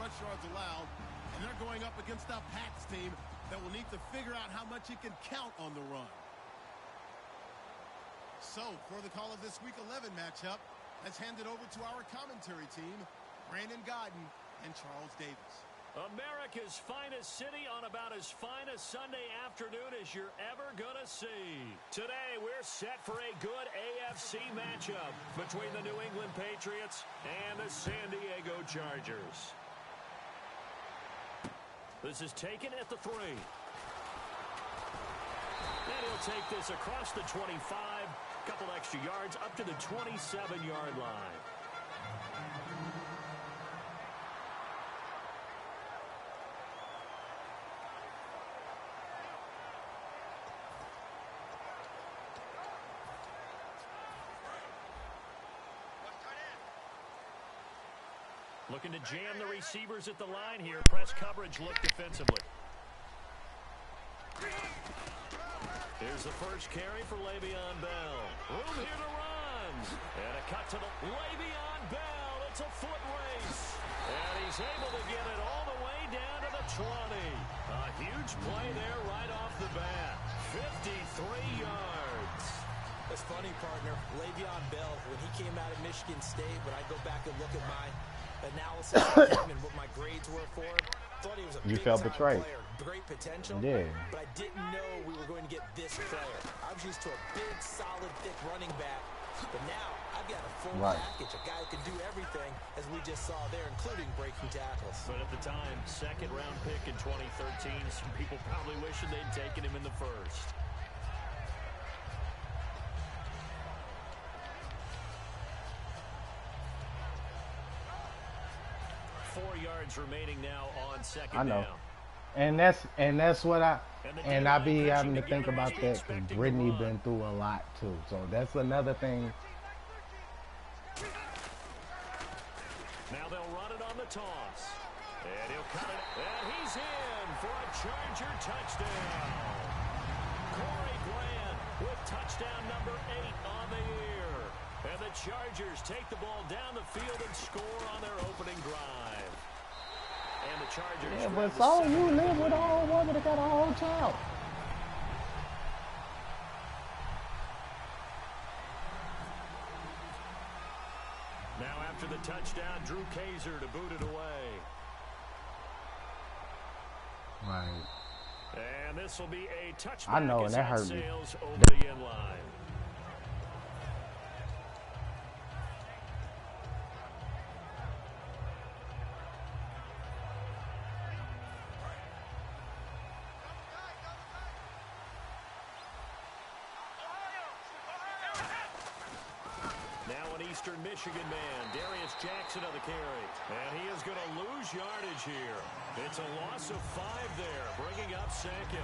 rush yards allowed, and they're going up against a Pats team that will need to figure out how much it can count on the run. So, for the call of this Week 11 matchup, let's hand it over to our commentary team, Brandon Godden and Charles Davis. America's finest city on about as fine a Sunday afternoon as you're ever going to see. Today, we're set for a good AFC matchup between the New England Patriots and the San Diego Chargers. This is taken at the 3. And he'll take this across the 25, couple extra yards up to the 27-yard line. Looking to jam the receivers at the line here. Press coverage look defensively. Here's the first carry for Le'Veon Bell. Room here to run. And a cut to the Le'Veon Bell. It's a foot race. And he's able to get it all the way down to the 20. A huge play there right off the bat. 53 yards. That's funny, partner. Le'Veon Bell, when he came out of Michigan State, when I go back and look at my analysis of him and what my grades were for him, thought he was a big-time player, great potential, but I didn't know we were going to get this player. I was used to a big, solid, thick running back, but now I've got a full package, a guy who can do everything, as we just saw there, including breaking tackles. But at the time, second-round pick in 2013, some people probably wishing they'd taken him in the first. Remaining now on second I know. Down. And that's what I be having to think about that, because Brittany been through a lot too. So that's another thing. Now they'll run it on the toss. And he'll cut it. And he's in for a Charger touchdown. Corey Bland with touchdown number 8 on the year. And the Chargers take the ball down the field and score on their opening drive. And the Chargers. Yeah, but so you live with a whole woman that got a whole child. Now after the touchdown, Drew Kaiser to boot it away. Right. And this will be a touchback. I know, and that hurt me. Over the end line. Eastern Michigan man, Darius Jackson on the carry. And he is going to lose yardage here. It's a loss of 5 there, bringing up second.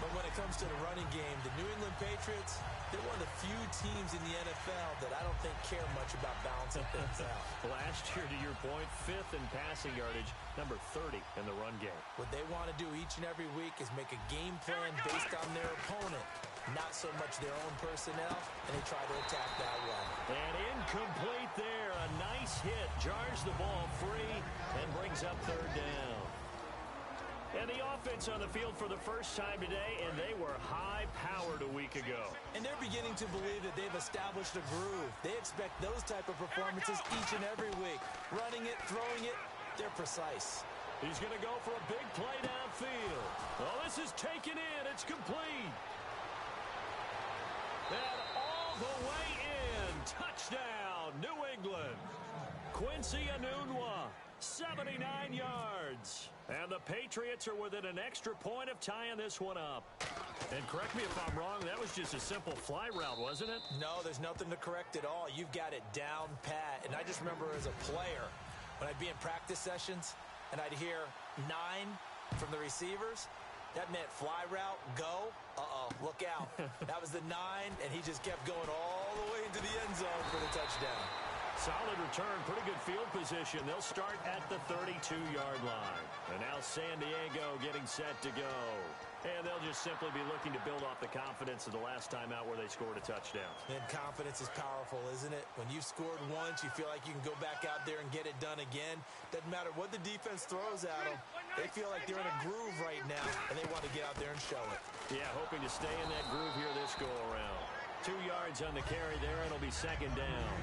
But when it comes to the running game, the New England Patriots, they're one of the few teams in the NFL that I don't think care much about balancing things out. Last year, to your point, 5th in passing yardage, number 30 in the run game. What they want to do each and every week is make a game plan based on their opponent, not so much their own personnel, and they try to attack that way. And incomplete there. A nice hit. Jars the ball free and brings up 3rd down. And the offense on the field for the first time today, and they were high-powered a week ago. And they're beginning to believe that they've established a groove. They expect those type of performances each and every week. Running it, throwing it, they're precise. He's going to go for a big play downfield. Oh, this is taken in. It's complete. And all the way in. Touchdown, New England. Quincy Enunwa, 79 yards. And the Patriots are within an extra point of tying this one up. And correct me if I'm wrong, that was just a simple fly route, wasn't it? No, there's nothing to correct at all. You've got it down pat. And I just remember as a player, when I'd be in practice sessions, and I'd hear 9 from the receivers, that meant fly route, go, look out. That was the 9, and he just kept going all the way into the end zone for the touchdown. Solid return, pretty good field position. They'll start at the 32-yard line. And now San Diego getting set to go. And they'll just simply be looking to build off the confidence of the last time out where they scored a touchdown. And confidence is powerful, isn't it? When you've scored once, you feel like you can go back out there and get it done again. Doesn't matter what the defense throws at them. They feel like they're in a groove right now, and they want to get out there and show it. Yeah, hoping to stay in that groove here this go-around. 2 yards on the carry there, and it'll be second down.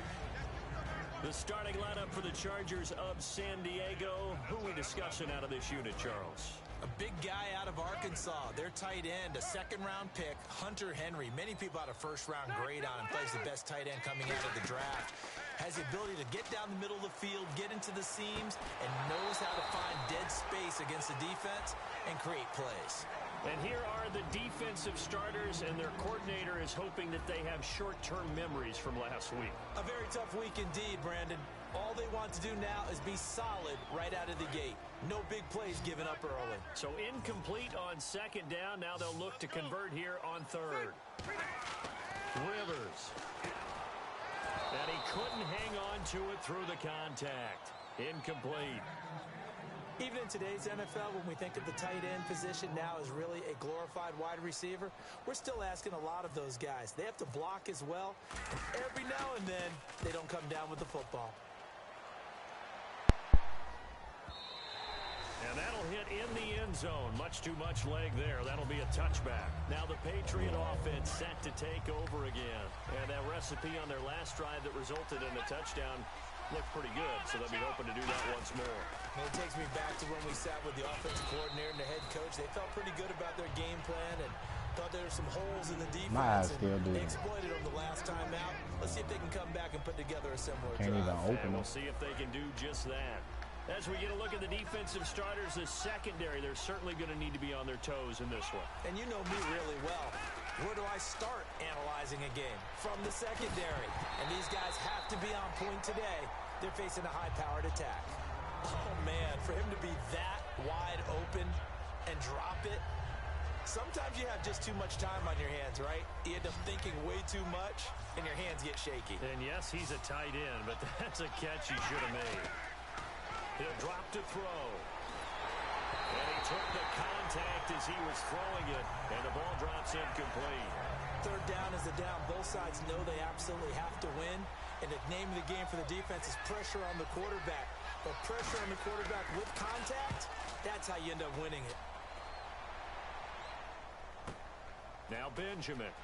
The starting lineup for the Chargers of San Diego. Who are we discussing out of this unit, Charles? A big guy out of Arkansas, their tight end, a second-round pick, Hunter Henry. Many people had a first-round grade on him, plays the best tight end coming out of the draft. Has the ability to get down the middle of the field, get into the seams, and knows how to find dead space against the defense and create plays. And here are the defensive starters, and their coordinator is hoping that they have short-term memories from last week. A very tough week indeed, Brandon. All they want to do now is be solid right out of the gate. No big plays given up early. So incomplete on second down. Now they'll look to convert here on third. Rivers. And he couldn't hang on to it through the contact. Incomplete. Even in today's NFL, when we think of the tight end position now as really a glorified wide receiver, we're still asking a lot of those guys. They have to block as well. And every now and then, they don't come down with the football. And that'll hit in the end zone. Much too much leg there. That'll be a touchback. Now the Patriot offense set to take over again. And that recipe on their last drive that resulted in a touchdown looked pretty good, so they'll be hoping to do that once more. And it takes me back to when we sat with the offensive coordinator and the head coach. They felt pretty good about their game plan and thought there were some holes in the defense. They exploited them the last time out. Let's see if they can come back and put together a similar drive. And we'll see if they can do just that. As we get a look at the defensive starters, the secondary, they're certainly going to need to be on their toes in this one. And you know me really well. Where do I start analyzing a game? From the secondary. And these guys have to be on point today. They're facing a high-powered attack. Oh, man, for him to be that wide open and drop it. Sometimes you have just too much time on your hands, right? You end up thinking way too much, and your hands get shaky. And yes, he's a tight end, but that's a catch he should have made. He'll drop to throw. And he took the contact as he was throwing it, and the ball drops incomplete. Third down is the down. Both sides know they absolutely have to win. And the name of the game for the defense is pressure on the quarterback. But pressure on the quarterback with contact, that's how you end up winning it. Now Benjamin.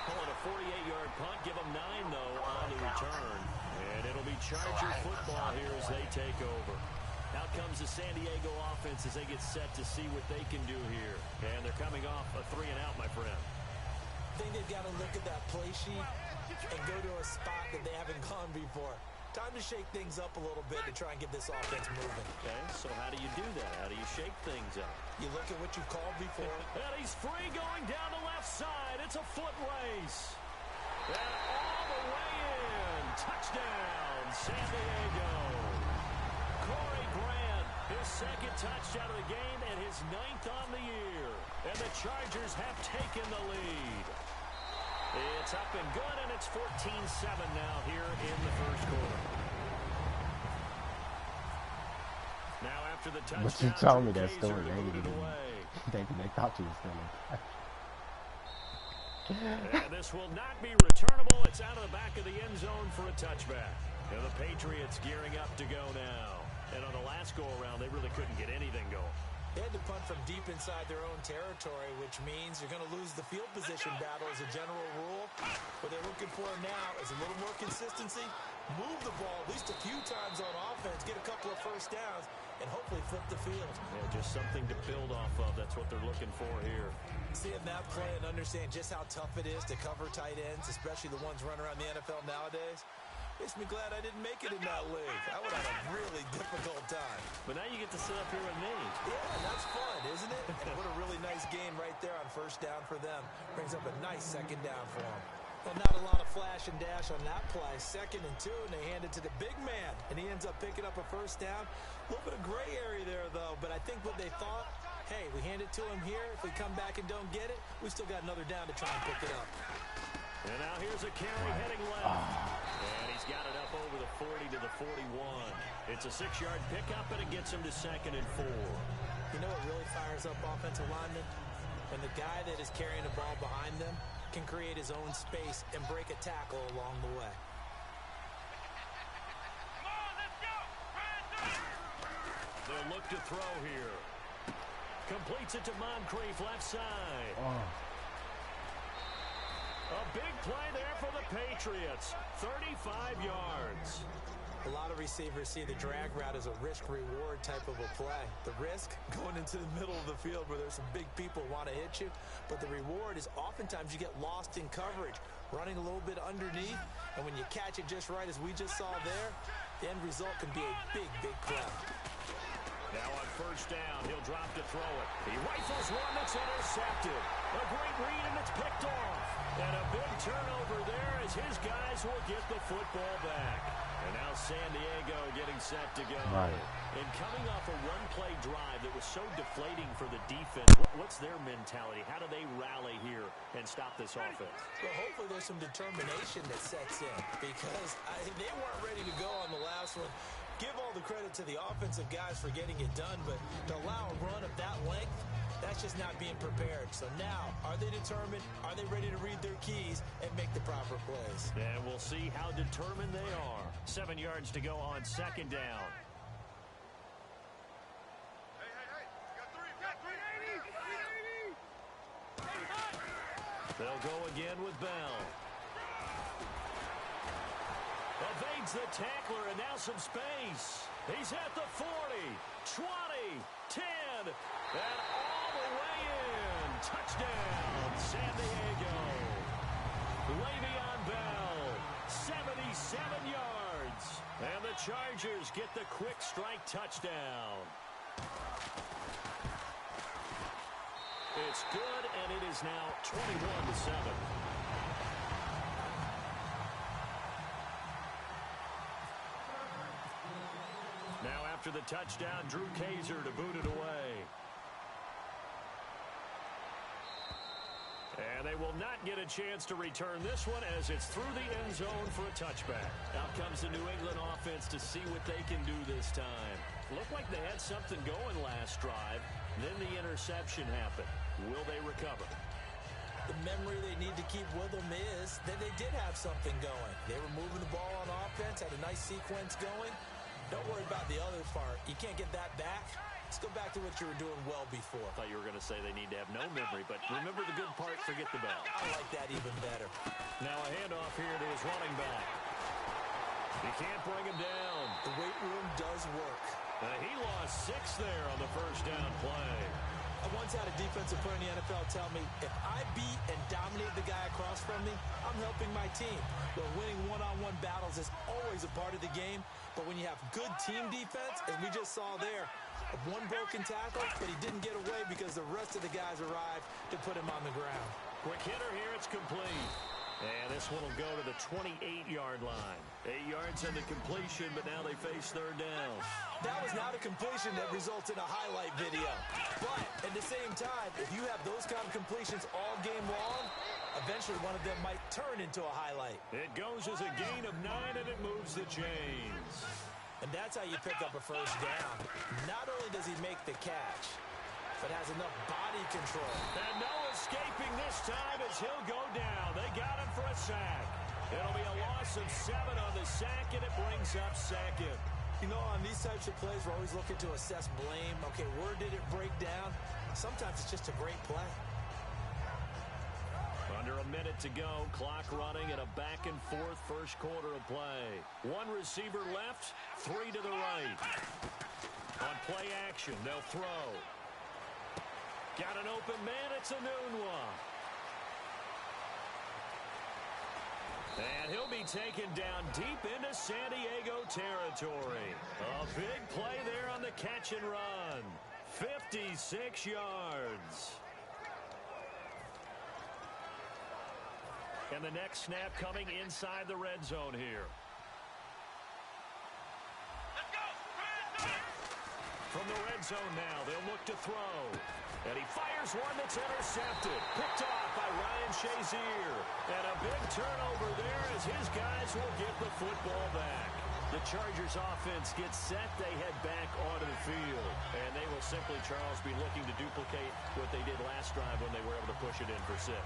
Pulling a 48-yard punt. Give him 9, though, on the return. And it'll be Charger football here as they take over. Out comes the San Diego offense as they get set to see what they can do here. And they're coming off a 3-and-out, my friend. I think they've got to look at that play sheet and go to a spot that they haven't gone before. Time to shake things up a little bit to try and get this offense moving. Okay, so how do you do that? How do you shake things up? You look at what you've called before. And he's free going down the left side. It's a foot race. And all the way in. Touchdown, San Diego. Corey Grant, his second touchdown of the game and his 9th on the year. And the Chargers have taken the lead. It's up and good, and it's 14-7 now here in the first quarter. Now after the touchdown, but you told me that story. They thought you were still in. And this will not be returnable. It's out of the back of the end zone for a touchback. And the Patriots gearing up to go now. And on the last go-around, they really couldn't get anything going. They had to punt from deep inside their own territory, which means you're going to lose the field position battle as a general rule. What they're looking for now is a little more consistency, move the ball at least a few times on offense, get a couple of first downs, and hopefully flip the field. Yeah, just something to build off of. That's what they're looking for here. Seeing that play and understand just how tough it is to cover tight ends, especially the ones running around the NFL nowadays, makes me glad I didn't make it in that league. I would have a really difficult time. But now you get to sit up here with me. Yeah, that's fun, isn't it? And what a really nice gain right there on first down for them. Brings up a nice second down for them. Well, not a lot of flash and dash on that play. 2nd and 2, and they hand it to the big man. And he ends up picking up a first down. A little bit of gray area there, though. But I think what they thought, hey, we hand it to him here. If we come back and don't get it, we still got another down to try and pick it up. And now here's a carry heading left. And he's got it up over the 40 to the 41. It's a 6-yard pickup, and it gets him to 2nd and 4. You know what really fires up offensive linemen? When the guy that is carrying the ball behind them can create his own space and break a tackle along the way. They'll look to throw here. Completes it to Moncrief, left side. A big play there for the Patriots. 35 yards. A lot of receivers see the drag route as a risk-reward type of a play. The risk, going into the middle of the field where there's some big people who want to hit you. But the reward is oftentimes you get lost in coverage, running a little bit underneath. And when you catch it just right, as we just saw there, the end result can be a big, big play. Now on 1st down, he'll drop to throw it. He rifles one that's intercepted. A great read, and it's picked off. And a big turnover there as his guys will get the football back. And now San Diego getting set to go. Right. And coming off a one-play drive that was so deflating for the defense, what's their mentality? How do they rally here and stop this offense? Well, hopefully there's some determination that sets in because they weren't ready to go on the last one. Give all the credit to the offensive guys for getting it done, but to allow a run of that length, that's just not being prepared. So now, are they determined? Are they ready to read their keys and make the proper plays? And we'll see how determined they are. 7 yards to go on 2nd down. They'll go again with Bell. Evades the tackler, and now some space. He's at the 40, 20, 10, and all the way in. Touchdown, San Diego. Le'Veon Bell, 77 yards. And the Chargers get the quick strike touchdown. It's good, and it is now 21-7. Now after the touchdown, Drew Kaiser to boot it away. And they will not get a chance to return this one as it's through the end zone for a touchback. Out comes the New England offense to see what they can do this time. Looked like they had something going last drive. Then the interception happened. Will they recover? The memory they need to keep with them is that they did have something going. They were moving the ball on offense, had a nice sequence going. Don't worry about the other part. You can't get that back. Let's go back to what you were doing well before. I thought you were going to say they need to have no memory, but remember the good part, forget the bad. I like that even better. Now a handoff here to his running back. He can't bring him down. The weight room does work. He lost 6 there on the 1st down play. I once had a defensive player in the NFL tell me, if I beat and dominate the guy across from me, I'm helping my team. Well, winning one-on-one battles is always a part of the game, but when you have good team defense, as we just saw there, one broken tackle, but he didn't get away because the rest of the guys arrived to put him on the ground. Quick hitter here, it's complete. And this one will go to the 28-yard line. 8 yards on the completion, but now they face 3rd down. That was not a completion that results in a highlight video. But at the same time, if you have those kind of completions all game long, eventually one of them might turn into a highlight. It goes as a gain of 9, and it moves the chains. And that's how you pick up a 1st down. Not only does he make the catch, but has enough body control. And no escaping this time as he'll go down. They got him for a sack. It'll be a loss of 7 on the sack, and it brings up 2nd. You know, on these types of plays, we're always looking to assess blame. Okay, where did it break down? Sometimes it's just a great play. Under a minute to go, clock running and a back-and-forth 1st quarter of play. 1 receiver left, 3 to the right. On play action, they'll throw. Got an open man, it's Enunwa. And he'll be taken down deep into San Diego territory. A big play there on the catch and run. 56 yards. And the next snap coming inside the red zone here. From the red zone now, they'll look to throw. And he fires one that's intercepted. Picked off by Ryan Shazier. And a big turnover there as his guys will get the football back. The Chargers offense gets set. They head back onto the field. And they will simply, Charles, be looking to duplicate what they did last drive when they were able to push it in for 6.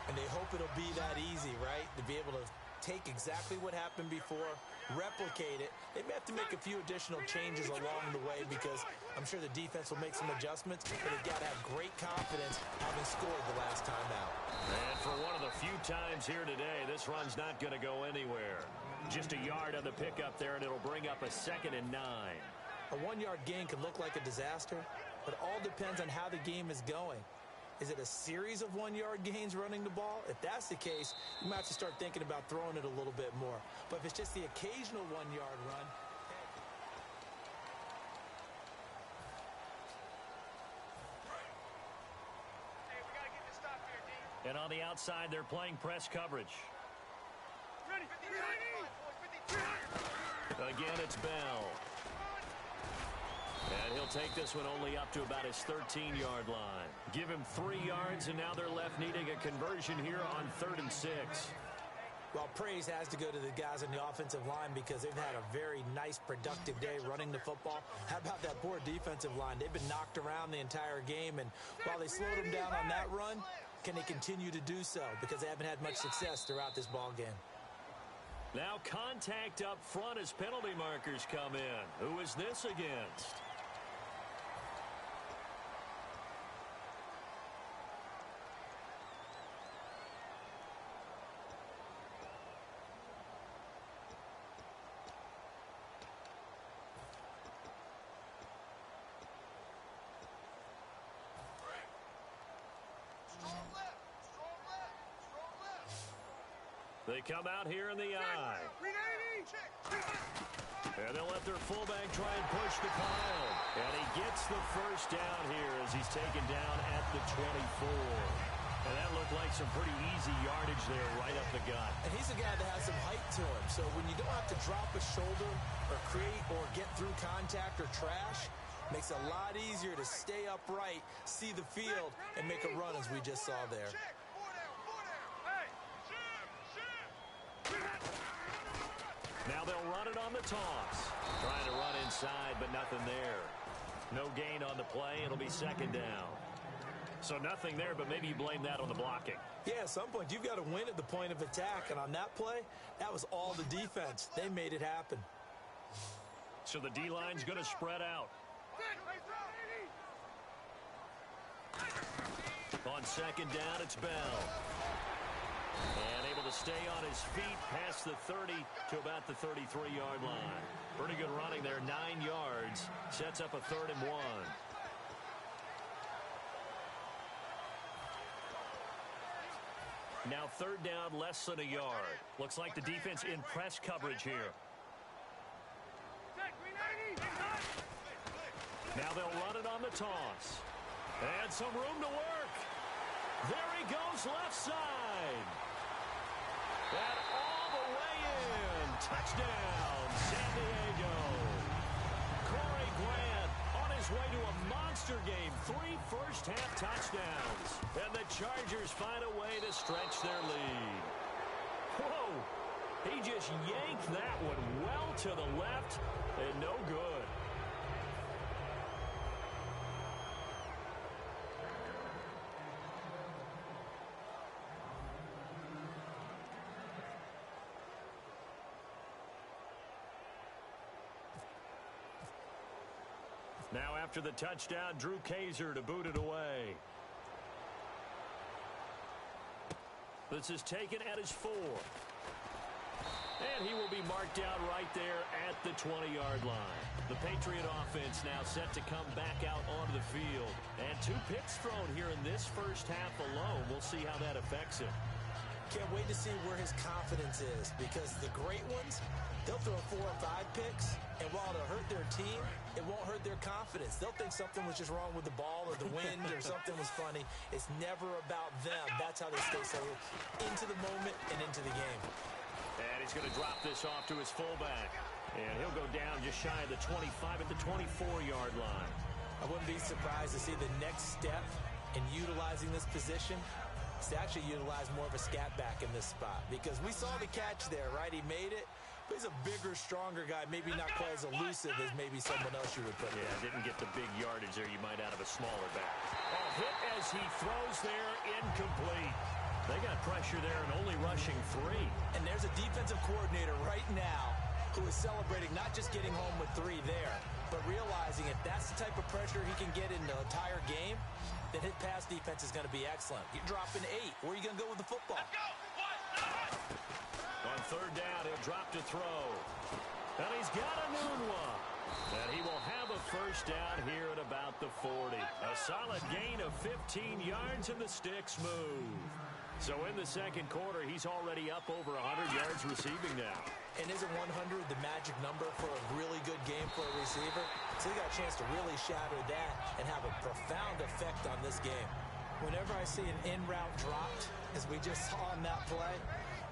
And they hope it'll be that easy, right? To be able to take exactly what happened before, replicate it. They may have to make a few additional changes along the way because I'm sure the defense will make some adjustments, but they've got to have great confidence having scored the last time out. And for one of the few times here today, this run's not going to go anywhere. Just a yard on the pickup there, and it'll bring up a 2nd and 9. A 1-yard gain could look like a disaster, but it all depends on how the game is going. Is it a series of 1-yard gains running the ball? If that's the case, you might have to start thinking about throwing it a little bit more. But if it's just the occasional 1-yard run, hey, we got to get this stop here, D. And on the outside, they're playing press coverage. Ready. Again, it's Bell. And he'll take this one only up to about his 13-yard line. Give him 3 yards, and now they're left needing a conversion here on 3rd and 6. Well, praise has to go to the guys on the offensive line because they've had a very nice, productive day running the football. How about that poor defensive line? They've been knocked around the entire game, and while they slowed them down on that run, can they continue to do so? Because they haven't had much success throughout this ball game. Now contact up front as penalty markers come in. Who is this against? They come out here in the eye. And they'll let their fullback try and push the pile. And he gets the first down here as he's taken down at the 24. And that looked like some pretty easy yardage there right up the gut. And he's a guy that has some height to him. So when you don't have to drop a shoulder or create or get through contact or trash, makes it a lot easier to stay upright, see the field, and make a run as we just saw there. Now they'll run it on the toss. Trying to run inside, but nothing there. No gain on the play. It'll be 2nd down. So nothing there, but maybe you blame that on the blocking. Yeah, at some point, you've got to win at the point of attack. And on that play, that was all the defense. They made it happen. So the D-line's going to spread out. On 2nd down, it's Bell. And able to stay on his feet past the 30 to about the 33-yard line. Pretty good running there, 9 yards. Sets up a 3rd and 1. Now 3rd down, less than a yard. Looks like the defense in press coverage here. Now they'll run it on the toss. And some room to work. There he goes left side. And all the way in. Touchdown, San Diego. Corey Grant on his way to a monster game. 3 first-half touchdowns. And the Chargers find a way to stretch their lead. Whoa. He just yanked that one well to the left and no good. Now after the touchdown, Drew Kaiser to boot it away. This is taken at his 4. And he will be marked out right there at the 20-yard line. The Patriot offense now set to come back out onto the field. And 2 picks thrown here in this first half alone. We'll see how that affects him. Can't wait to see where his confidence is, because the great ones, they'll throw 4 or 5 picks, and while it'll hurt their team, it won't hurt their confidence. They'll think something was just wrong with the ball or the wind or something was funny. It's never about them. That's how they stay so into the moment and into the game. And he's going to drop this off to his fullback. And he'll go down just shy of the 25 at the 24-yard line. I wouldn't be surprised to see the next step in utilizing this position is to actually utilize more of a scat back in this spot. Because we saw the catch there, right? He made it. But he's a bigger, stronger guy, maybe not quite as elusive as maybe someone else you would put there. Yeah, didn't get the big yardage there you might out of a smaller back. A hit as he throws there, incomplete. They got pressure there and only rushing 3. And there's a defensive coordinator right now who is celebrating not just getting home with 3 there, but realizing if that's the type of pressure he can get in the entire game, then his pass defense is going to be excellent. You're dropping 8. Where are you going to go with the football? On third down, he'll drop to throw. And he's got a new one. And he will have a first down here at about the 40. A solid gain of 15 yards, and the sticks move. So in the second quarter, he's already up over 100 yards receiving now. And isn't 100 the magic number for a really good game for a receiver? So he got a chance to really shatter that and have a profound effect on this game. Whenever I see an in-route dropped, as we just saw on that play,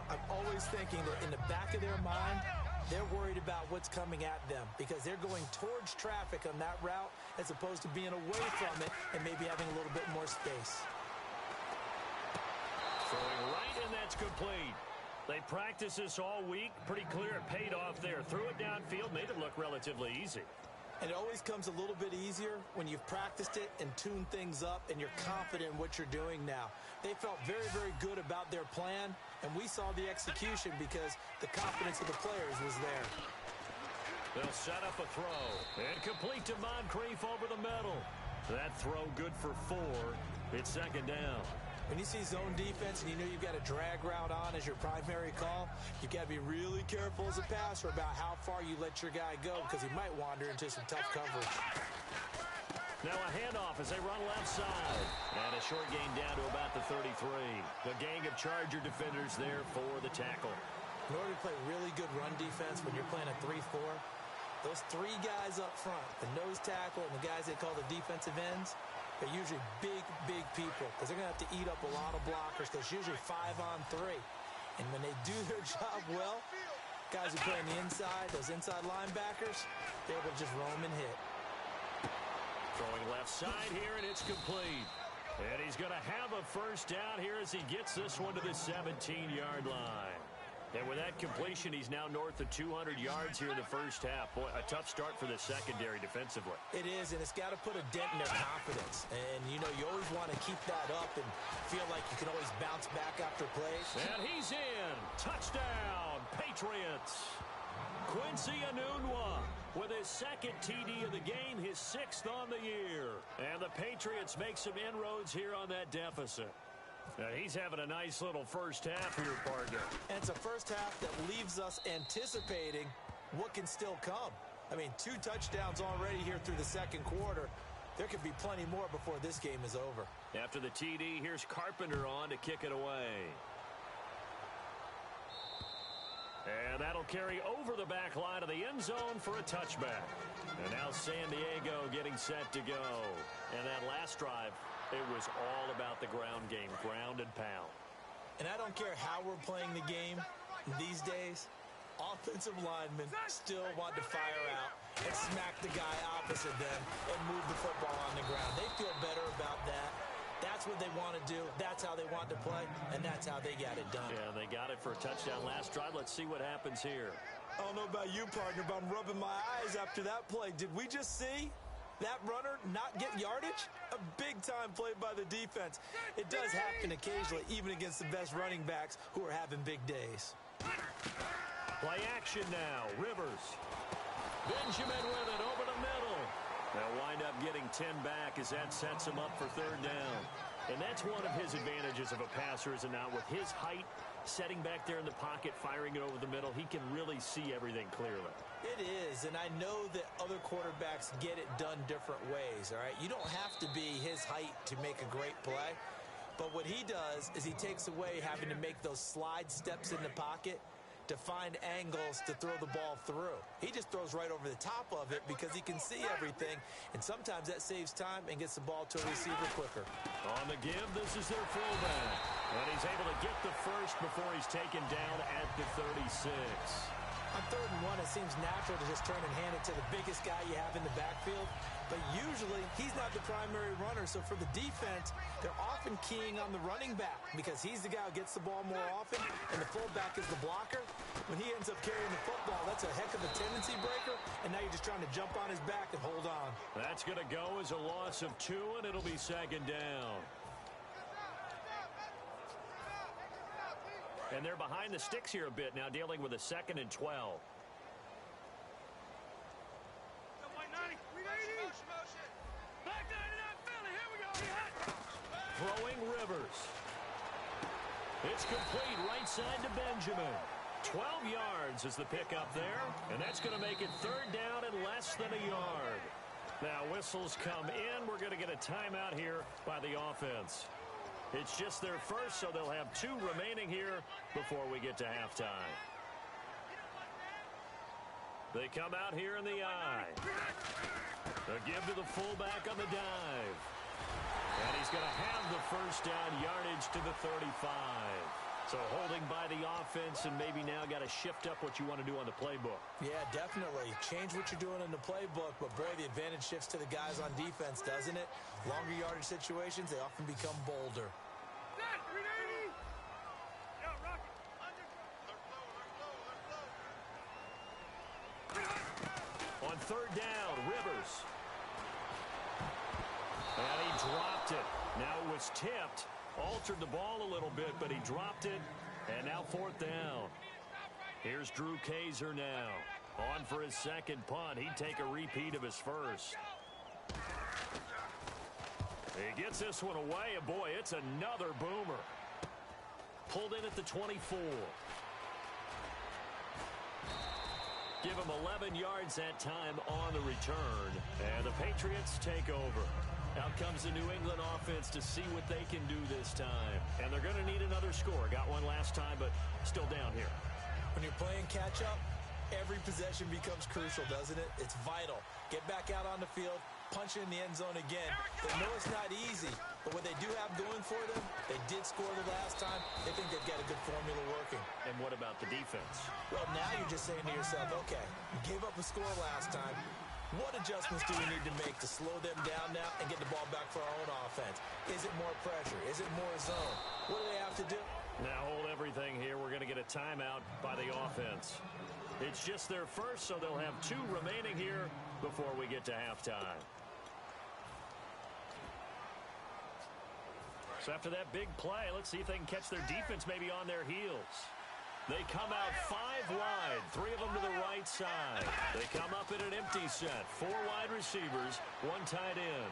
I'm always thinking that in the back of their mind, they're worried about what's coming at them because they're going towards traffic on that route as opposed to being away from it and maybe having a little bit more space. Throwing right, and that's complete. They practiced this all week. Pretty clear it paid off there. Threw it downfield, made it look relatively easy. And it always comes a little bit easier when you've practiced it and tuned things up and you're confident in what you're doing now. They felt very, very good about their plan, and we saw the execution because the confidence of the players was there. They'll set up a throw. And complete to Moncrief over the middle. That throw good for 4. It's second down. When you see zone defense and you know you've got a drag route on as your primary call, you've got to be really careful as a passer about how far you let your guy go because he might wander into some tough coverage. Now a handoff as they run left side. And a short gain down to about the 33. The gang of Charger defenders there for the tackle. In order to play really good run defense when you're playing a 3-4, those 3 guys up front, the nose tackle and the guys they call the defensive ends, they're usually big, big people because they're going to have to eat up a lot of blockers because it's usually 5-on-3. And when they do their job well, guys who play on the inside, those inside linebackers, they're able to just roam and hit. Throwing left side here, and it's complete. And he's going to have a first down here as he gets this one to the 17-yard line. And with that completion, he's now north of 200 yards here in the first half. Boy, a tough start for the secondary defensively. It is, and it's got to put a dent in their confidence. And, you know, you always want to keep that up and feel like you can always bounce back after plays. And he's in. Touchdown, Patriots. Quincy Enunwa with his second TD of the game, his 6th on the year. And the Patriots make some inroads here on that deficit. Now he's having a nice little first half here, partner. And it's a first half that leaves us anticipating what can still come. I mean, 2 touchdowns already here through the second quarter. There could be plenty more before this game is over. After the TD, here's Carpenter on to kick it away. And that'll carry over the back line of the end zone for a touchback. And now San Diego getting set to go. And that last drive, it was all about the ground game, ground and pound. And I don't care how we're playing the game these days, offensive linemen still want to fire out and smack the guy opposite them and move the football on the ground. They feel better about that. That's what they want to do. That's how they want to play, and that's how they got it done. Yeah, they got it for a touchdown last drive. Let's see what happens here. I don't know about you, partner, but I'm rubbing my eyes after that play. Did we just see that runner not get yardage? A big-time play by the defense. It does happen occasionally, even against the best running backs who are having big days. Play action now. Rivers. Benjamin with it over the middle. They'll wind up getting 10 back as that sets him up for third down. And that's one of his advantages of a passer, is it not? With his height, setting back there in the pocket, firing it over the middle, he can really see everything clearly. It is, and I know that other quarterbacks get it done different ways, all right? You don't have to be his height to make a great play. But what he does is he takes away having to make those slide steps in the pocket to find angles to throw the ball through. He just throws right over the top of it because he can see everything, and sometimes that saves time and gets the ball to a receiver quicker. On the give, this is their fullback. And he's able to get the first before he's taken down at the 36. On 3rd and 1, it seems natural to just turn and hand it to the biggest guy you have in the backfield. But usually, he's not the primary runner. So for the defense, they're often keying on the running back because he's the guy who gets the ball more often, and the fullback is the blocker. When he ends up carrying the football, that's a heck of a tendency breaker, and now you're just trying to jump on his back and hold on. That's going to go as a loss of 2, and it'll be 2nd down. And they're behind the sticks here a bit now, dealing with a 2nd and 12. Throwing Rivers. It's complete right side to Benjamin. 12 yards is the pickup there, and that's going to make it 3rd down and less than a yard. Now whistles come in. We're going to get a timeout here by the offense. It's just their first, so they'll have 2 remaining here before we get to halftime. They come out here in the eye. A give to the fullback on the dive. And he's going to have the first down, yardage to the 35. So holding by the offense, and maybe now got to shift up what you want to do on the playbook. Yeah, definitely. Change what you're doing in the playbook, but boy, the advantage shifts to the guys on defense, doesn't it? Longer yardage situations, they often become bolder. On 3rd down, Rivers. And he dropped it. Now it was tipped. Altered the ball a little bit, but he dropped it. And now 4th down. Here's Drew Kaiser now. On for his 2nd punt. He'd take a repeat of his first. He gets this one away, and boy, it's another boomer. Pulled in at the 24. Give him 11 yards that time on the return. And the Patriots take over. Out comes the New England offense to see what they can do this time. And they're going to need another score. Got one last time, but still down here. When you're playing catch-up, every possession becomes crucial, doesn't it? It's vital. Get back out on the field, punch it in the end zone again. They know it's not easy, but what they do have going for them, they did score the last time. They think they've got a good formula working. And what about the defense? Well, now you're just saying to yourself, okay, we gave up a score last time. What adjustments do we need to make to slow them down now and get the ball back for our own offense? Is it more pressure? Is it more zone? What do they have to do? Now hold everything here. We're going to get a timeout by the offense. It's just their first, so they'll have 2 remaining here before we get to halftime. So after that big play, let's see if they can catch their defense maybe on their heels. They come out 5 wide, 3 of them to the right side. They come up in an empty set. 4 wide receivers, 1 tight end.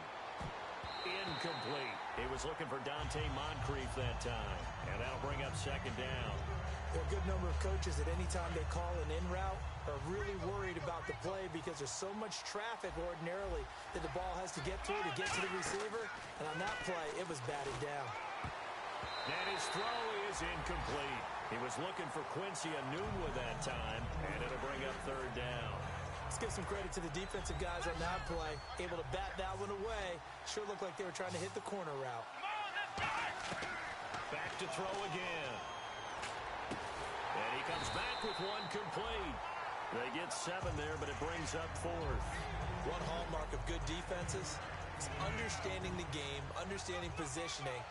Incomplete. He was looking for Dante Moncrief that time. And that'll bring up 2nd down. There are a good number of coaches that any time they call an in route are really worried about the play because there's so much traffic ordinarily that the ball has to get through to get to the receiver. And on that play, it was batted down. And his throw is incomplete. He was looking for Quincy Enunwa that time, and it'll bring up 3rd down. Let's give some credit to the defensive guys on that play. Able to bat that one away. Sure looked like they were trying to hit the corner route. Back to throw again. And he comes back with 1 complete. They get 7 there, but it brings up 4th. One hallmark of good defenses is understanding the game, understanding positioning,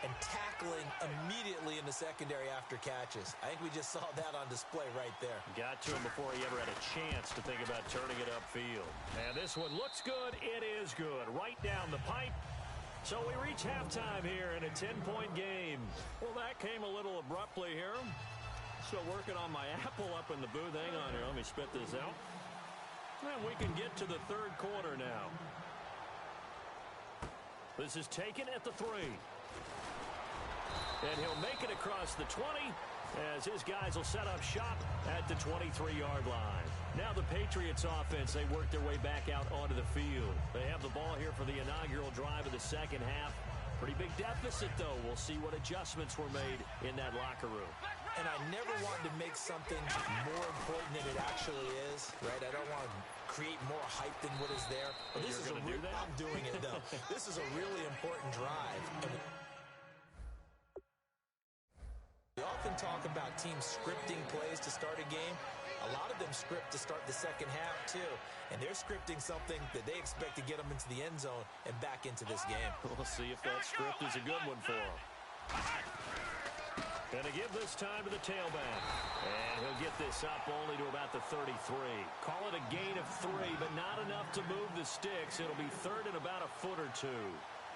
and tackling immediately in the secondary after catches. I think we just saw that on display right there. Got to him before he ever had a chance to think about turning it upfield. And this one looks good. It is good. Right down the pipe. So we reach halftime here in a 10-point game. Well, that came a little abruptly here. Still working on my apple up in the booth. Hang on here. Let me spit this out. And we can get to the 3rd quarter now. This is taken at the 3. And he'll make it across the 20 as his guys will set up shop at the 23-yard line. Now the Patriots offense, they work their way back out onto the field. They have the ball here for the inaugural drive of the 2nd half. Pretty big deficit, though. We'll see what adjustments were made in that locker room. And I never wanted to make something more important than it actually is, right? I don't want to create more hype than what is there. But this is I'm doing it, though. This is a really important drive. And we often talk about teams scripting plays to start a game. A lot of them script to start the second half, too. And they're scripting something that they expect to get them into the end zone and back into this game. We'll see if that script is a good one for them. Going to give this time to the tailback. And he'll get this up only to about the 33. Call it a gain of 3, but not enough to move the sticks. It'll be third and about a foot or two.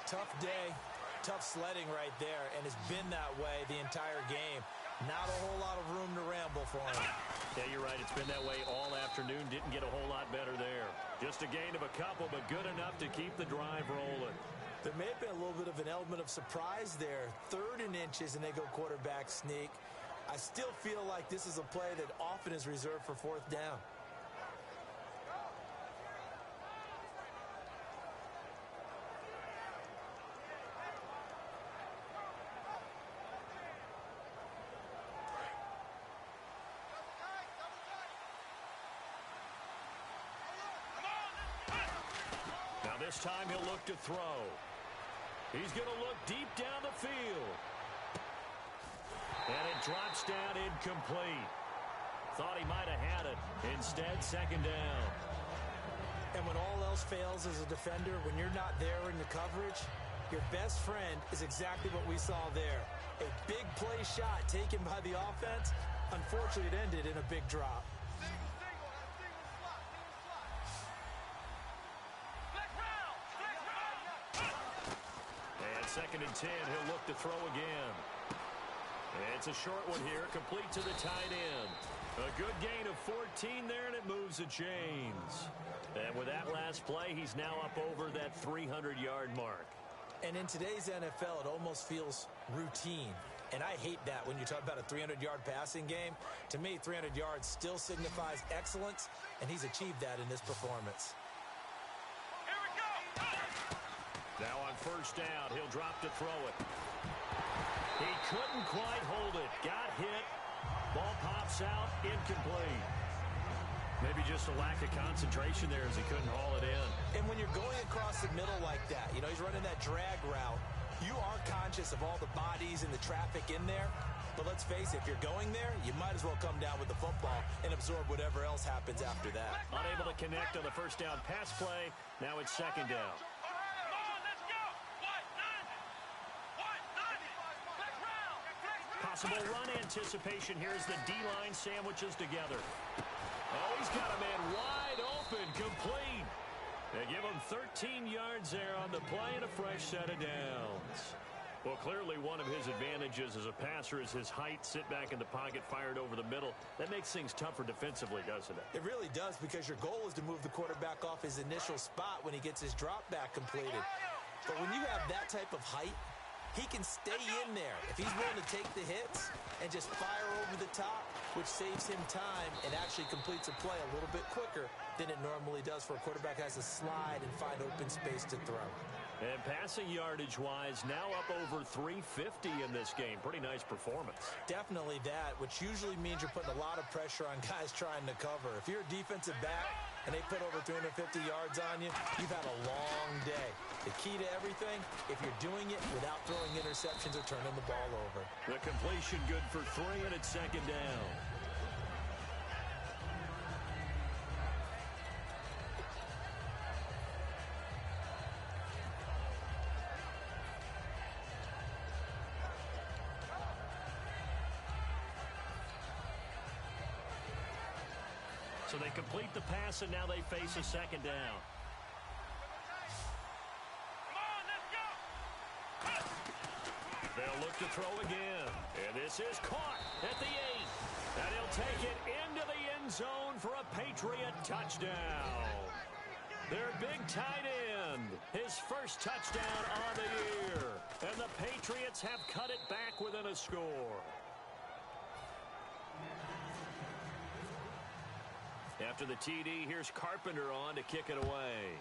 Tough day, tough sledding right there, and it's been that way the entire game. Not a whole lot of room to ramble for him. Yeah, you're right. It's been that way all afternoon. Didn't get a whole lot better there. Just a gain of a couple, but good enough to keep the drive rolling. There may have been a little bit of an element of surprise there. 3rd and inches, and they go quarterback sneak. I still feel like this is a play that often is reserved for 4th down. Now this time he'll look to throw. He's going to look deep down the field. And it drops down incomplete. Thought he might have had it. Instead, 2nd down. And when all else fails as a defender, when you're not there in the coverage, your best friend is exactly what we saw there. A big play shot taken by the offense. Unfortunately, it ended in a big drop. And 2nd and 10, he'll look to throw again. It's a short one here, complete to the tight end. A good gain of 14 there, and it moves the chains. And with that last play, he's now up over that 300-yard mark. And in today's NFL, it almost feels routine. And I hate that when you talk about a 300-yard passing game. To me, 300 yards still signifies excellence, and he's achieved that in this performance. Now on 1st down, he'll drop to throw it. He couldn't quite hold it. Got hit. Ball pops out. Incomplete. Maybe just a lack of concentration there as he couldn't haul it in. And when you're going across the middle like that, you know, he's running that drag route, you are conscious of all the bodies and the traffic in there. But let's face it, if you're going there, you might as well come down with the football and absorb whatever else happens after that. Unable to connect on the 1st down pass play. Now it's 2nd down. Possible run anticipation here as the D-line sandwiches together. Oh, he's got a man wide open, complete. They give him 13 yards there on the play and a fresh set of downs. Well, clearly one of his advantages as a passer is his height, sit back in the pocket, fired over the middle. That makes things tougher defensively, doesn't it? It really does, because your goal is to move the quarterback off his initial spot when he gets his drop back completed. But when you have that type of height, he can stay in there if he's willing to take the hits and just fire over the top, which saves him time and actually completes a play a little bit quicker than it normally does for a quarterback who has to slide and find open space to throw. And passing yardage-wise, now up over 350 in this game. Pretty nice performance. Definitely that, which usually means you're putting a lot of pressure on guys trying to cover. If you're a defensive back and they put over 350 yards on you, you've had a long day. The key to everything, if you're doing it without throwing interceptions or turning the ball over. The completion good for 3, and it's 2nd down. So they complete the pass, and now they face a 2nd down. They'll look to throw again. And this is caught at the 8. And he'll take it into the end zone for a Patriot touchdown. Their big tight end, his first touchdown on the year. And the Patriots have cut it back within a score. After the TD, here's Carpenter on to kick it away.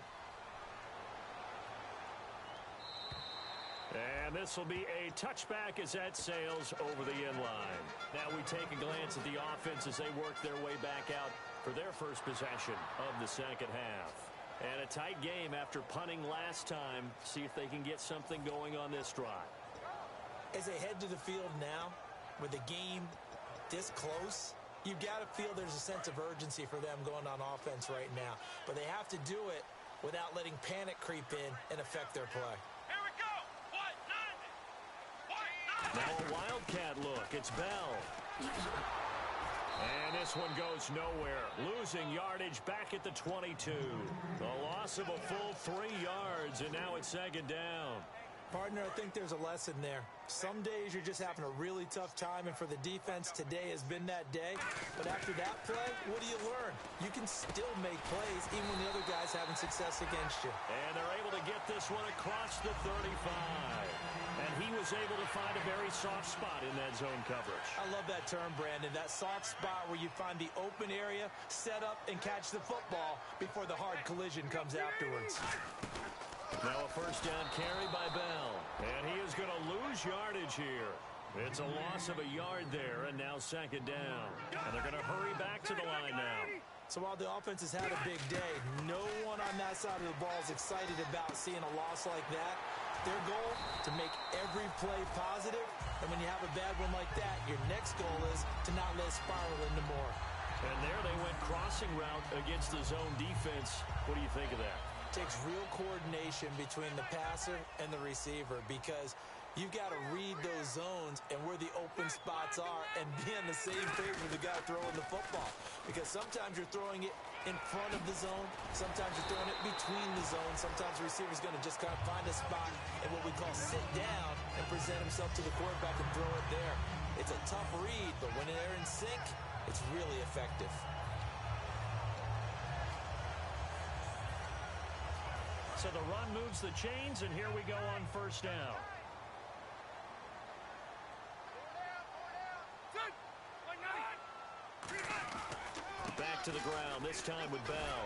And this will be a touchback as that sails over the end line. Now we take a glance at the offense as they work their way back out for their first possession of the second half. And a tight game after punting last time. See if they can get something going on this drive. As they head to the field now, with the game this close, you've got to feel there's a sense of urgency for them going on offense right now. But they have to do it without letting panic creep in and affect their play. Now a Wildcat look. It's Bell. And this one goes nowhere. Losing yardage back at the 22. A loss of a full 3 yards, and now it's second down. Partner, I think there's a lesson there. Some days you're just having a really tough time, and for the defense, today has been that day. But after that play, what do you learn? You can still make plays even when the other guy's having success against you. And they're able to get this one across the 35. And he was able to find a very soft spot in that zone coverage. I love that term, Brandon. That soft spot where you find the open area, set up, and catch the football before the hard collision comes afterwards. Now a first down carry by Bell. And he is going to lose yardage here. It's a loss of a yard there, and now second down. And they're going to hurry back to the line now. So while the offense has had a big day, no one on that side of the ball is excited about seeing a loss like that. Their goal, to make every play positive. And when you have a bad one like that, your next goal is to not let it spiral into more. And there they went crossing route against the zone defense. What do you think of that? Takes real coordination between the passer and the receiver, because you've got to read those zones and where the open spots are and be on the same page with the guy throwing the football. Because sometimes you're throwing it in front of the zone. Sometimes you're throwing it between the zones. Sometimes the receiver's going to just kind of find a spot and what we call sit down and present himself to the quarterback and throw it there. It's a tough read, but when they're in sync, it's really effective. So the run moves the chains, and here we go on first down. Back to the ground, this time with Bell.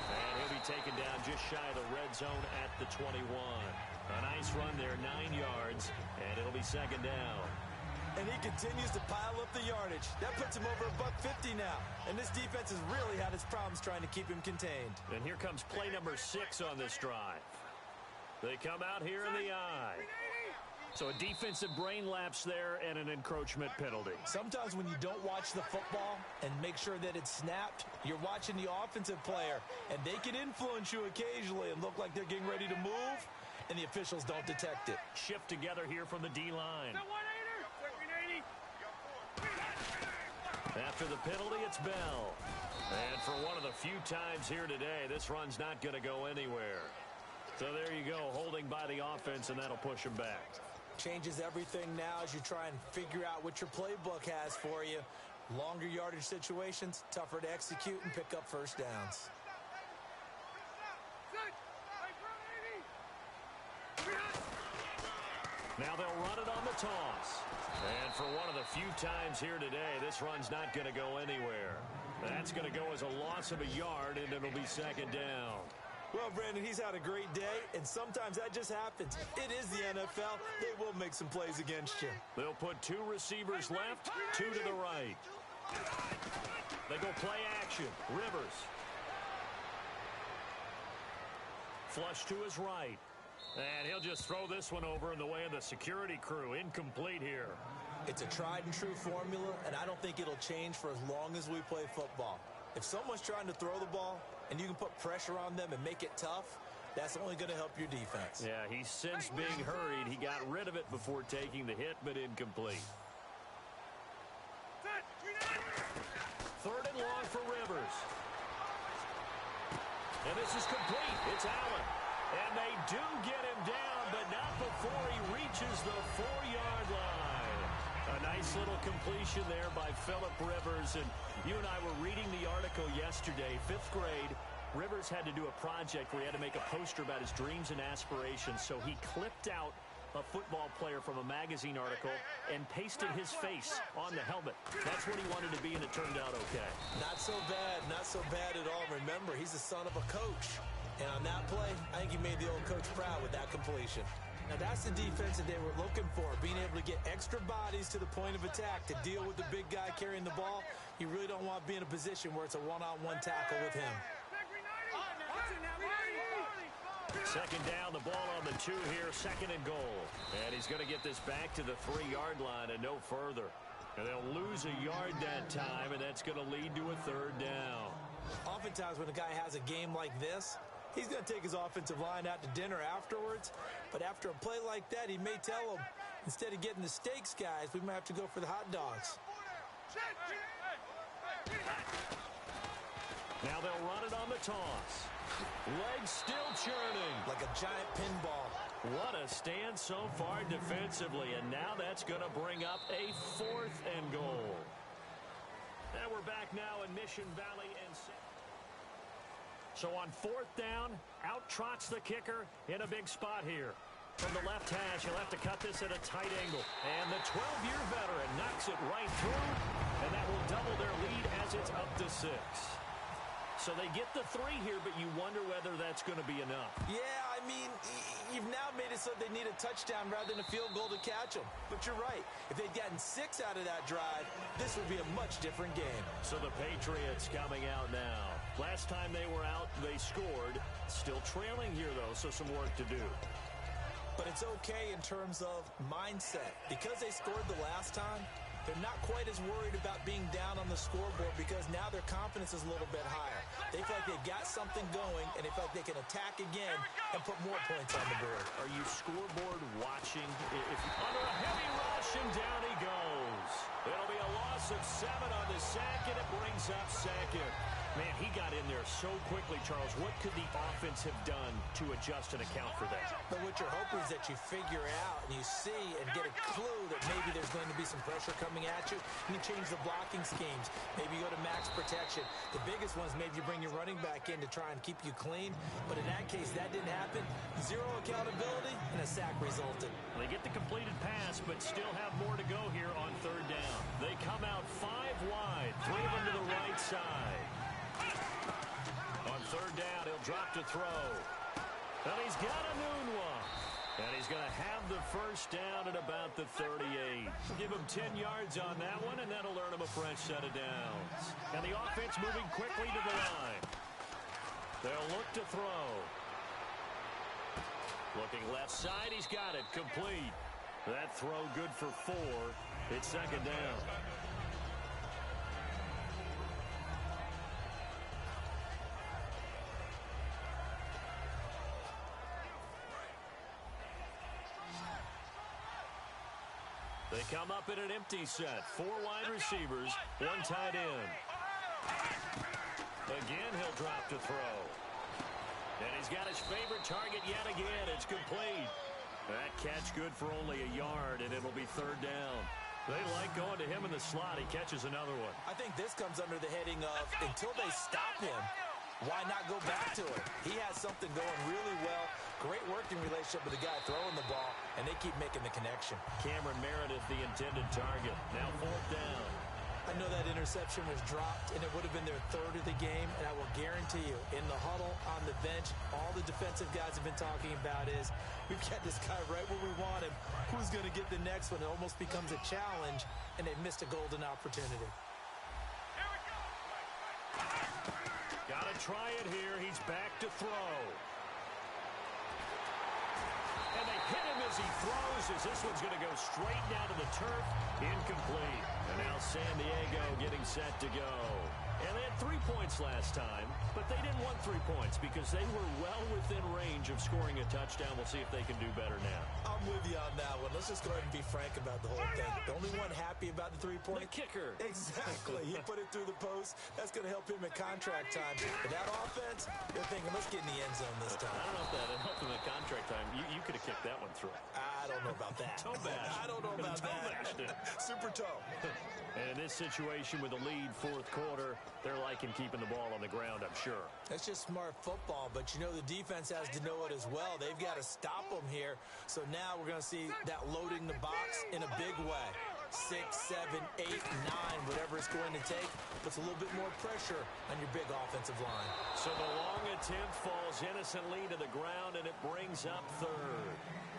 And he'll be taken down just shy of the red zone at the 21. A nice run there, 9 yards, and it'll be second down. And he continues to pile up the yardage. That puts him over $150 now. And this defense has really had its problems trying to keep him contained. And here comes play number 6 on this drive. They come out here in the eye. So a defensive brain lapse there and an encroachment penalty. Sometimes when you don't watch the football and make sure that it's snapped, you're watching the offensive player, and they can influence you occasionally and look like they're getting ready to move, and the officials don't detect it. Shift together here from the D-line. After the penalty, it's Bell. And for one of the few times here today, this run's not going to go anywhere. So there you go, holding by the offense, and that'll push him back. Changes everything now as you try and figure out what your playbook has for you. Longer yardage situations, tougher to execute and pick up first downs. Now they'll run it on the toss. And for one of the few times here today, this run's not going to go anywhere. That's going to go as a loss of a yard, and it'll be second down. Well, Brandon, he's had a great day, and sometimes that just happens. It is the NFL. They will make some plays against you. They'll put 2 receivers left, 2 to the right. They go play action. Rivers. Flush to his right. And he'll just throw this one over in the way of the security crew. Incomplete here. It's a tried-and-true formula, and I don't think it'll change for as long as we play football. If someone's trying to throw the ball and you can put pressure on them and make it tough, that's only going to help your defense. Yeah, he's since being hurried. He got rid of it before taking the hit, but incomplete. 3rd and long for Rivers. And this is complete. It's Allen. And they do get him down, but not before he reaches the 4-yard line. A nice little completion there by Phillip Rivers. And you and I were reading the article yesterday, 5th grade. Rivers had to do a project where he had to make a poster about his dreams and aspirations. So he clipped out a football player from a magazine article and pasted his face on the helmet. That's what he wanted to be, and it turned out okay. Not so bad at all. Remember, he's the son of a coach. And on that play, I think he made the old coach proud with that completion. Now, that's the defense that they were looking for, being able to get extra bodies to the point of attack to deal with the big guy carrying the ball. You really don't want to be in a position where it's a one-on-one tackle with him. Second down, the ball on the 2 here, second and goal. And he's going to get this back to the 3-yard line and no further. And they'll lose a yard that time, and that's going to lead to a 3rd down. Oftentimes when a guy has a game like this, he's going to take his offensive line out to dinner afterwards. But after a play like that, he may tell them, instead of getting the steaks, guys, we might have to go for the hot dogs. Now they'll run it on the toss. Legs still churning. Like a giant pinball. What a stand so far defensively, and now that's going to bring up a 4th and goal. And we're back now in Mission Valley. So on 4th down, out trots the kicker in a big spot here. From the left hash, he'll have to cut this at a tight angle. And the 12-year veteran knocks it right through, and that will double their lead as it's up to 6. So they get the 3 here, but you wonder whether that's going to be enough. Yeah, I mean, you've now made it so they need a touchdown rather than a field goal to catch them. But you're right. If they'd gotten 6 out of that drive, this would be a much different game. So the Patriots coming out now. Last time they were out, they scored. Still trailing here, though, so some work to do. But it's okay in terms of mindset. Because they scored the last time, they're not quite as worried about being down on the scoreboard because now their confidence is a little bit higher. They feel like they've got something going, and they feel like they can attack again and put more points on the board. Are you scoreboard watching? Under a heavy rush, and down he goes. It'll be a loss of 7 on the sack, and it brings up 2nd. Man, he got in there so quickly, Charles. What could the offense have done to adjust and account for that? But what you're hoping is that you figure out and you see and get a clue that maybe there's going to be some pressure coming at you. And you change the blocking schemes. Maybe you go to max protection. The biggest one is maybe you bring your running back in to try and keep you clean. But in that case, that didn't happen. 0 accountability, and a sack resulted. They get the completed pass, but still have more to go here on 3rd down. They come out 5 wide, 3 of them to the right side. On 3rd down, he'll drop to throw. And he's got a noon one. And he's going to have the 1st down at about the 38. Give him 10 yards on that one, and that'll earn him a fresh set of downs. And the offense moving quickly to the line. They'll look to throw. Looking left side, he's got it. Complete. That throw good for 4. It's 2nd down. They come up in an empty set. 4 wide receivers, 1 tight end. Again, he'll drop to throw. And he's got his favorite target yet again. It's complete. That catch good for only a yard, and it'll be 3rd down. They like going to him in the slot. He catches another one. I think this comes under the heading of until they stop him, why not go back to it? He has something going really well. Great working relationship with the guy throwing the ball, and they keep making the connection. Cameron Meredith, the intended target. Now 4th down. I know that interception was dropped, and it would have been their 3rd of the game, and I will guarantee you, in the huddle, on the bench, all the defensive guys have been talking about is, we've got this guy right where we want him. Who's going to get the next one? It almost becomes a challenge, and they've missed a golden opportunity. Got to try it here. He's back to throw. And they hit him as he throws, as this one's going to go straight down to the turf. Incomplete. And now San Diego getting set to go. And they had 3 points last time, but they didn't want 3 points because they were well within range of scoring a touchdown. We'll see if they can do better now. I'm with you on that one. Let's just go ahead and be frank about the whole thing. The only one happy about the 3-point. The kicker. Exactly. He put it through the post. That's going to help him at contract time. But that offense, they're thinking, let's get in the end zone this time. I don't know if that helped him at contract time. You could have kicked that one through. I don't know about that. Toe bash. I don't know about that. Super toe. And in this situation with the lead 4th quarter, they're liking keeping the ball on the ground, I'm sure. That's just smart football, but you know the defense has to know it as well. They've got to stop them here. So now we're going to see that loading the box in a big way. 6, 7, 8, 9, whatever it's going to take, puts a little bit more pressure on your big offensive line. So the long attempt falls innocently to the ground, and it brings up third.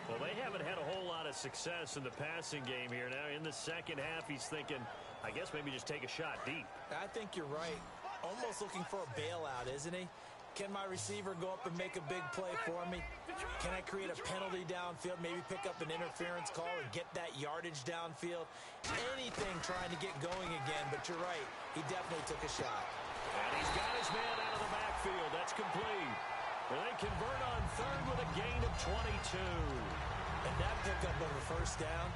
Well, they haven't had a whole lot of success in the passing game here. Now, in the second half, he's thinking, I guess maybe just take a shot deep. I think you're right. Almost looking for a bailout, isn't he? Can my receiver go up and make a big play for me? Can I create a penalty downfield, maybe pick up an interference call and get that yardage downfield? Anything trying to get going again, but you're right. He definitely took a shot. And he's got his man out of the backfield. That's complete. And they convert on third with a gain of 22. And that pickup of a first down,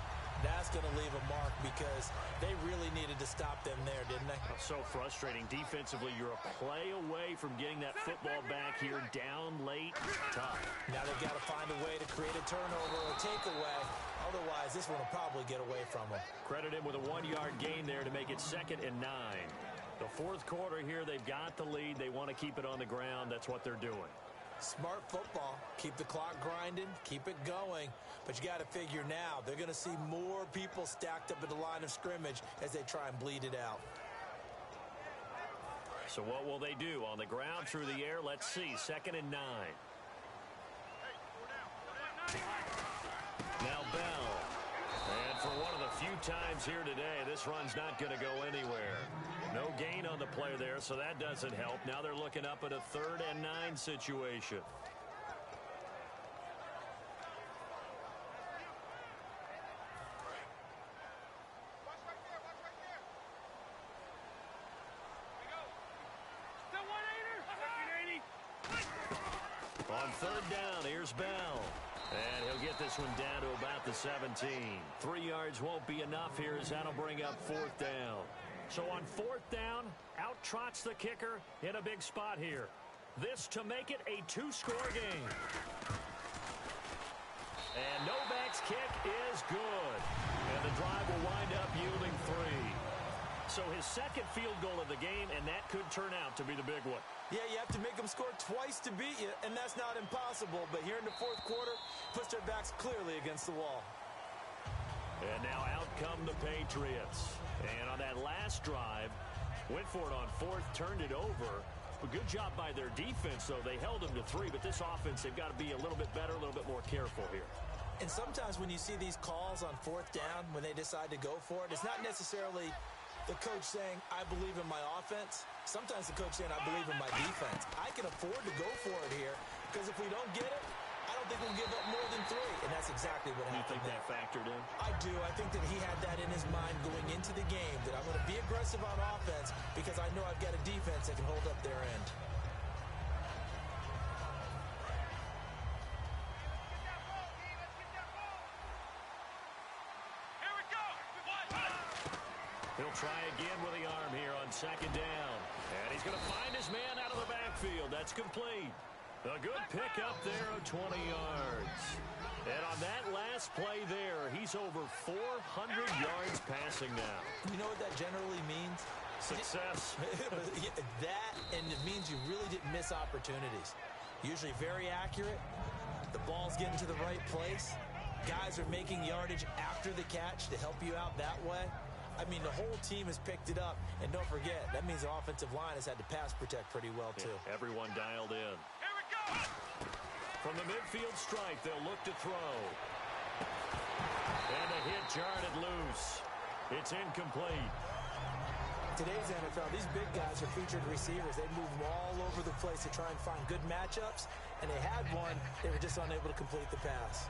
that's going to leave a mark because they really needed to stop them there, didn't they? So frustrating. Defensively, you're a play away from getting that football back here down late. Tough. Now they've got to find a way to create a turnover or a takeaway. Otherwise, this one will probably get away from them. Credit him with a 1-yard gain there to make it 2nd and 9. The fourth quarter here, they've got the lead. They want to keep it on the ground. That's what they're doing. Smart football. Keep the clock grinding. Keep it going. But you got to figure now, they're going to see more people stacked up at the line of scrimmage as they try and bleed it out. So what will they do? On the ground, through the air, let's see. 2nd and 9. Now Bell. And for one of the few times here today, this run's not going to go anywhere. No gain on the play there, so that doesn't help. Now they're looking up at a 3rd and 9 situation. On 3rd down, here's Bell. And he'll get this one down to about the 17. 3 yards won't be enough here as that'll bring up 4th down. So on 4th down, out trots the kicker in a big spot here. This to make it a 2-score game. And Novak's kick is good. And the drive will wind up yielding 3. So his 2nd field goal of the game, and that could turn out to be the big one. Yeah, you have to make them score twice to beat you, and that's not impossible. But here in the 4th quarter, puts their backs clearly against the wall. And now out come the Patriots. And on that last drive, went for it on 4th, turned it over. A good job by their defense, though. They held them to 3, but this offense, they've got to be a little bit better, a little bit more careful here. And sometimes when you see these calls on 4th down, when they decide to go for it, it's not necessarily the coach saying, I believe in my offense. Sometimes the coach saying, I believe in my defense. I can afford to go for it here because if we don't get it, I don't think we'll give up more than 3. And that's exactly what happened. You think that factored in? I do. I think that he had that in his mind going into the game, that I'm going to be aggressive on offense because I know I've got a defense that can hold up their end. He'll try again with the arm here on 2nd down. And he's going to find his man out of the backfield. That's complete. A good pickup there of 20 yards. And on that last play there, he's over 400 yards passing now. You know what that generally means? Success. That, and it means you really didn't miss opportunities. Usually very accurate. The ball's getting to the right place. Guys are making yardage after the catch to help you out that way. I mean, the whole team has picked it up. And don't forget, that means the offensive line has had to pass protect pretty well, too. Yeah, everyone dialed in. Here we go! From the midfield stripe, they'll look to throw. And a hit jarred it loose. It's incomplete. Today's NFL, these big guys are featured receivers. They move all over the place to try and find good matchups. And they had one. They were just unable to complete the pass.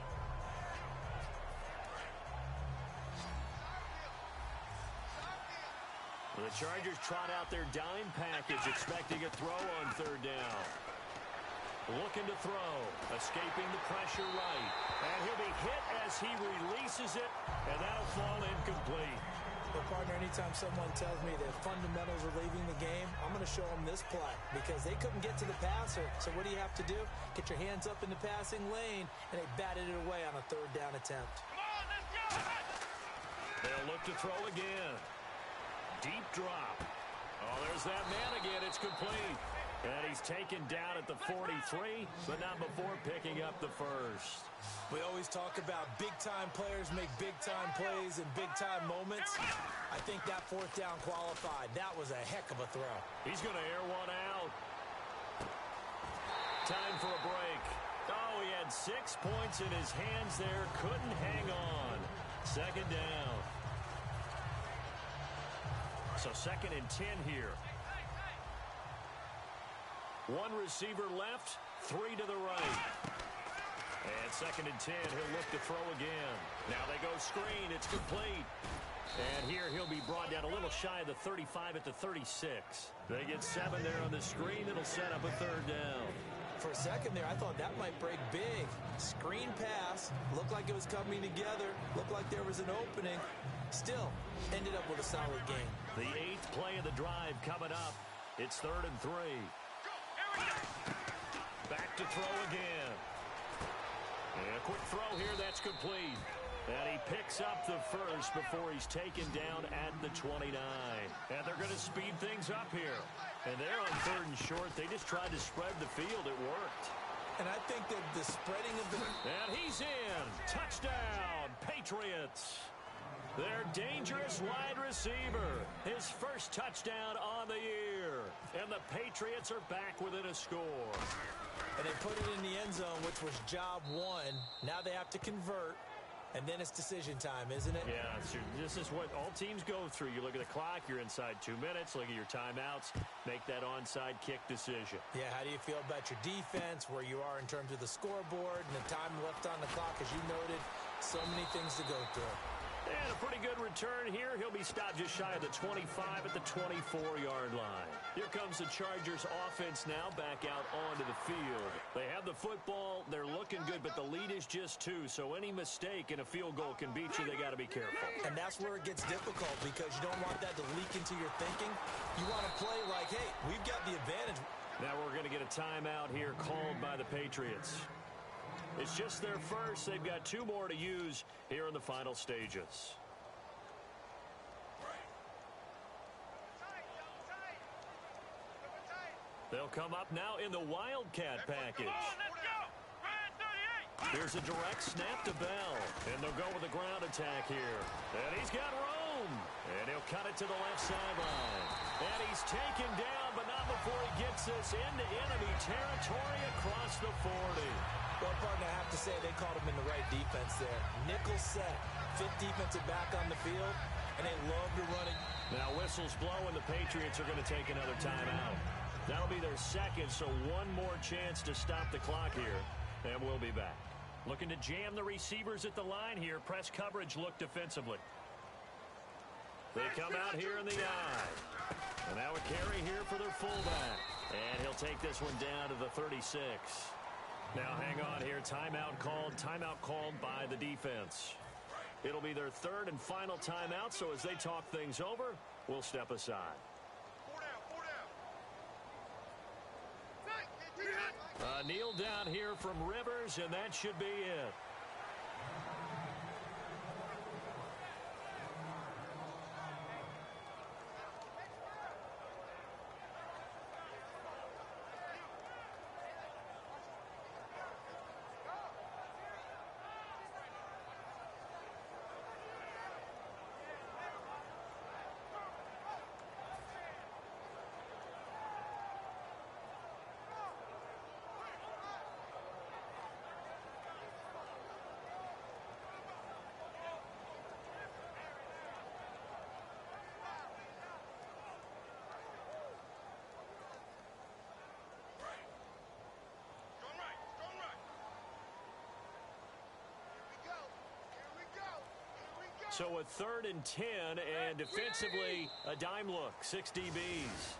The Chargers trot out their dime package, expecting a throw on 3rd down. Looking to throw, escaping the pressure right. And he'll be hit as he releases it, and that'll fall incomplete. Well, partner, anytime someone tells me that fundamentals are leaving the game, I'm going to show them this play because they couldn't get to the passer. So what do you have to do? Get your hands up in the passing lane, and they batted it away on a 3rd down attempt. Come on, let's go! They'll look to throw again. Deep drop. Oh, there's that man again. It's complete. And he's taken down at the 43, but not before picking up the first. We always talk about big-time players make big-time plays in big-time moments. I think that 4th down qualified. That was a heck of a throw. He's going to air one out. Time for a break. Oh, he had 6 points in his hands there. Couldn't hang on. Second down. So 2nd and 10 here. One receiver left, 3 to the right. And 2nd and 10, he'll look to throw again. Now they go screen, it's complete. And here he'll be brought down a little shy of the 35 at the 36. They get 7 there on the screen. It'll set up a 3rd down. For a second there, I thought that might break big. Screen pass, looked like it was coming together, looked like there was an opening. Still, ended up with a solid game. The 8th play of the drive coming up. It's 3rd and 3. Back to throw again. And a quick throw here, that's complete. And he picks up the first before he's taken down at the 29. And they're going to speed things up here. And they're on 3rd and short. They just tried to spread the field. It worked. And I think that the spreading of the... And he's in. Touchdown, Patriots. Their dangerous wide receiver. His first touchdown on the year. And the Patriots are back within a score. And they put it in the end zone, which was job 1. Now they have to convert. And then it's decision time, isn't it? Yeah, this is what all teams go through. You look at the clock, you're inside 2 minutes, look at your timeouts, make that onside kick decision. Yeah, how do you feel about your defense, where you are in terms of the scoreboard, and the time left on the clock, as you noted, so many things to go through. And a pretty good return here. He'll be stopped just shy of the 25 at the 24-yard line. Here comes the Chargers offense now back out onto the field. They have the football. They're looking good, but the lead is just 2. So any mistake in a field goal can beat you. They got to be careful. And that's where it gets difficult because you don't want that to leak into your thinking. You want to play like, hey, we've got the advantage. Now we're going to get a timeout here called by the Patriots. It's just their first. They've got 2 more to use here in the final stages. They'll come up now in the Wildcat package. Here's a direct snap to Bell. And they'll go with a ground attack here. And he's got room. And he'll cut it to the left sideline. And he's taken down, but not before he gets this into enemy territory across the 40. Well, partner, I have to say they called him in the right defense there. Nickel set, 5th defensive back on the field, and they love to run it. Now whistles blow, and the Patriots are going to take another timeout. That'll be their 2nd, so 1 more chance to stop the clock here, and we'll be back. Looking to jam the receivers at the line here. Press coverage look defensively. They come out here in the eye. And now a carry here for their fullback. And he'll take this one down to the 36. Now hang on here. Timeout called by the defense. It'll be their 3rd and final timeout, so as they talk things over, we'll step aside. Kneel down here from Rivers, and that should be it. So a 3rd and 10, and defensively, a dime look, 6 DBs.